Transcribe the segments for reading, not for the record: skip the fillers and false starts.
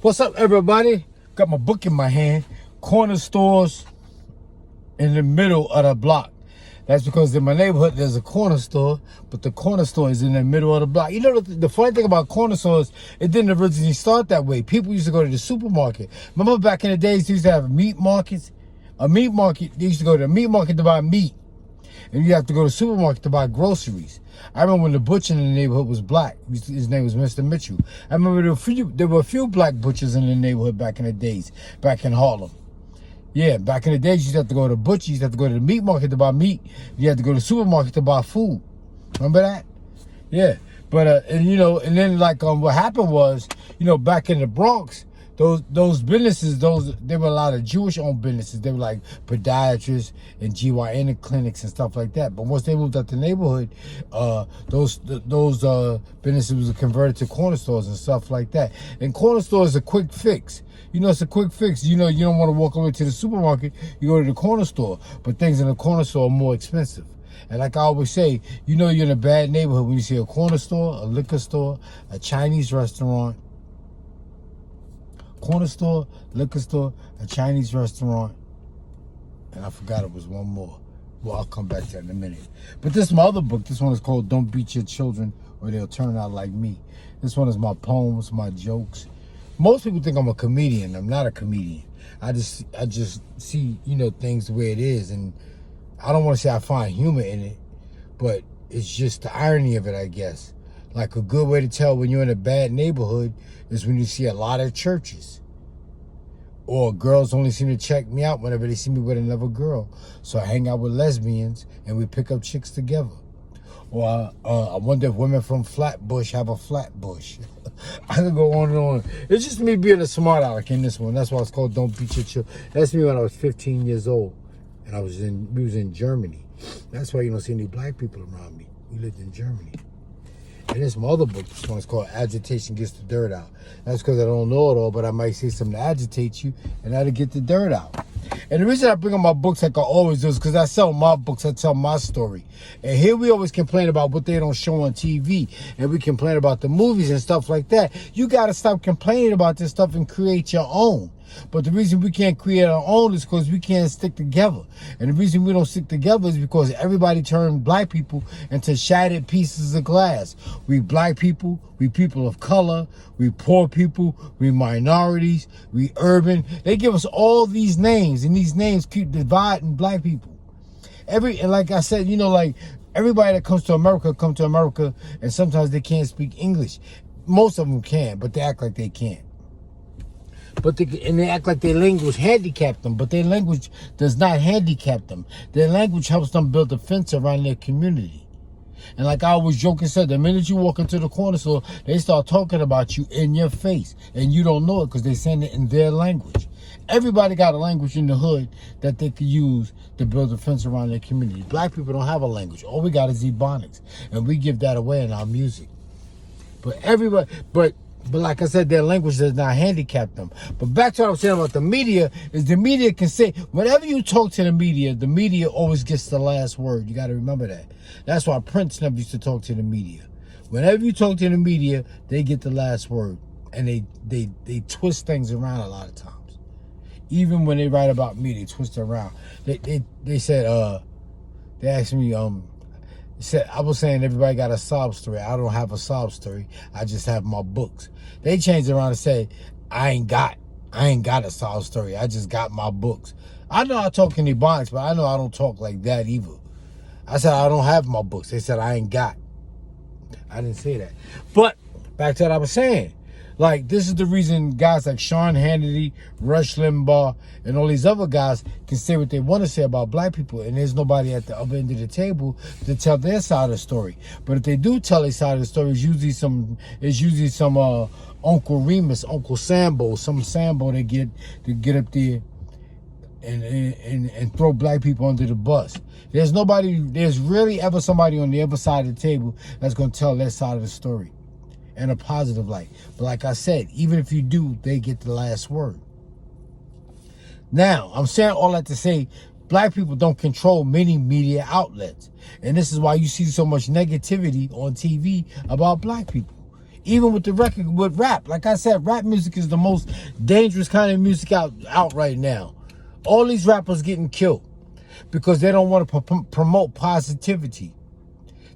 What's up, everybody? Got my book in my hand. Corner stores in the middle of the block. That's because in my neighborhood there's a corner store, but the corner store is in the middle of the block. You know, the funny thing about corner stores, it didn't originally start that way. People used to go to the supermarket. Remember back in the days, they used to have meat markets? A meat market, they used to go to the meat market to buy meat. And you have to go to the supermarket to buy groceries. I remember when the butcher in the neighborhood was black. His name was Mr. Mitchell. I remember there were a few black butchers in the neighborhood back in the days, back in Harlem. Yeah, back in the days, you used to have to go to the butcher, you used to have to go to the meat market to buy meat. You had to go to the supermarket to buy food. Remember that? Yeah. But, and then what happened was, back in the Bronx, those businesses, there were a lot of Jewish-owned businesses. They were like podiatrists and GYN clinics and stuff like that. But once they moved up the neighborhood, those businesses were converted to corner stores and stuff like that. And corner stores is a quick fix. It's a quick fix. You don't want to walk over to the supermarket. You go to the corner store. But things in the corner store are more expensive. And like I always say, you're in a bad neighborhood when you see a corner store, a liquor store, a Chinese restaurant, corner store, liquor store, a Chinese restaurant, and I forgot it was one more. Well, I'll come back to that in a minute. But this is my other book. This one is called Don't Beat Your Children or They'll Turn Out Like Me. This one is my poems, my jokes. Most people think I'm a comedian. I'm not a comedian. I just see, things the way it is. And I don't want to say I find humor in it, but it's just the irony of it, I guess. Like a good way to tell when you're in a bad neighborhood is when you see a lot of churches. Or girls only seem to check me out whenever they see me with another girl. So I hang out with lesbians and we pick up chicks together. Or I wonder if women from Flatbush have a flatbush. I could go on and on. It's just me being a smart aleck in this one. That's why it's called Don't Beat Your Children. That's me when I was 15 years old. And we was in Germany. That's why you don't see any black people around me. We lived in Germany. And this my other book, this one is called Agitation Gets the Dirt Out. That's because I don't know it all, but I might say something to agitate you, and that'll get the dirt out. And the reason I bring up my books like I always do is because I sell my books, I tell my story. And here we always complain about what they don't show on TV, and we complain about the movies and stuff like that. You got to stop complaining about this stuff and create your own. But the reason we can't create our own is because we can't stick together. And the reason we don't stick together is because everybody turned black people into shattered pieces of glass. We black people, we people of color, we poor people, we minorities, we urban. They give us all these names, and these names keep dividing black people. And like I said, everybody that comes to America, and sometimes they can't speak English. Most of them can, but they act like they can't. And they act like their language handicapped them, but their language does not handicap them. Their language helps them build a fence around their community. And like I always joke and said, the minute you walk into the corner store, they start talking about you in your face. And you don't know it because they're saying it in their language. Everybody got a language in the hood that they could use to build a fence around their community. Black people don't have a language. All we got is Ebonics. And we give that away in our music. But like I said, their language does not handicap them. But back to what I was saying about the media, is the media can say, whenever you talk to the media always gets the last word. You got to remember that. That's why Prince never used to talk to the media. Whenever you talk to the media, they get the last word. And they twist things around a lot of times. Even when they write about me, they twist it around. They said, they asked me, I was saying everybody got a sob story. I don't have a sob story. I just have my books. They changed it around and said, I ain't got a sob story. I just got my books. I know I talk in Ebonics, but I know I don't talk like that either. I said I don't have my books. They said I ain't got. I didn't say that. But back to what I was saying. Like, this is the reason guys like Sean Hannity, Rush Limbaugh, and all these other guys can say what they want to say about black people, and there's nobody at the other end of the table to tell their side of the story. But if they do tell their side of the story, it's usually some Uncle Remus, Uncle Sambo, some Sambo they get up there and throw black people under the bus. There's rarely ever somebody on the other side of the table that's going to tell their side of the story in a positive light. But like I said, even if you do, they get the last word. Now, I'm saying all that to say, black people don't control many media outlets. And this is why you see so much negativity on TV about black people. Even with the record, with rap. Like I said, rap music is the most dangerous kind of music out right now. All these rappers getting killed because they don't want to promote positivity.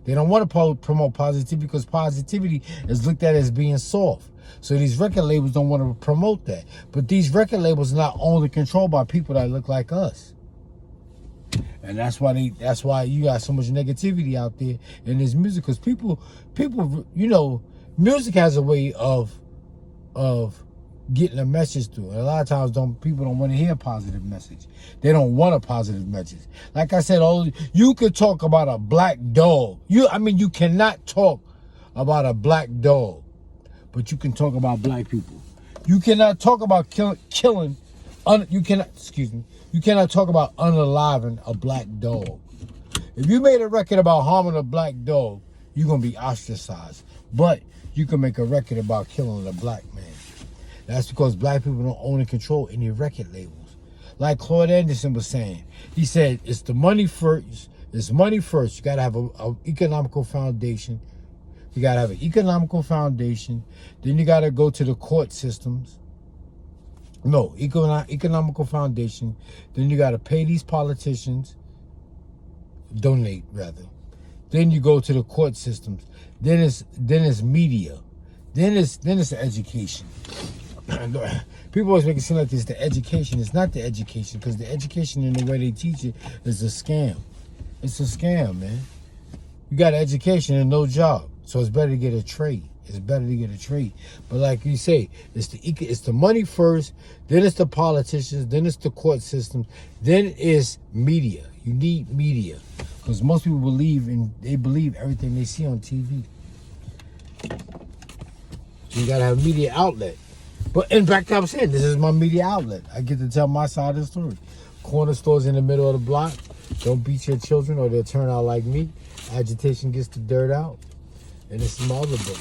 They don't want to promote positivity because positivity is looked at as being soft. So these record labels don't want to promote that. But these record labels are not only controlled by people that look like us. And that's why you got so much negativity out there in this music. Because people, you know, music has a way of getting a message through. And a lot of times people don't want to hear a positive message. They don't want a positive message. Like I said, you could talk about a black dog. You cannot talk about a black dog, but you can talk about black people. You cannot talk about killing. You cannot talk about unaliving a black dog. If you made a record about harming a black dog, you're gonna be ostracized. But you can make a record about killing a black man. That's because black people don't own and control any record labels. Like Claude Anderson was saying, he said, it's the money first. It's money first. You gotta have an economical foundation. You gotta have an economical foundation. Then you gotta go to the court systems. No, economical foundation. Then you gotta pay these politicians. Donate, rather. Then you go to the court systems. Then it's media. Then it's education. People always make it seem like it's the education. It's not the education, because the education and the way they teach it is a scam. It's a scam, man. You got an education and no job, so it's better to get a trade. It's better to get a trade. But like you say, it's the money first, then it's the politicians, then it's the court systems, then it's media. You need media, because most people believe everything they see on TV. So you gotta have a media outlet. But in fact, I'm saying this is my media outlet. I get to tell my side of the story. Corner stores in the middle of the block. Don't beat your children or they'll turn out like me. Agitation gets the dirt out. And this is my other book,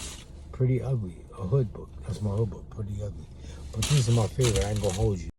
Pretty Ugly, a hood book. That's my hood book, Pretty Ugly. But these are my favorite. I ain't gonna hold you.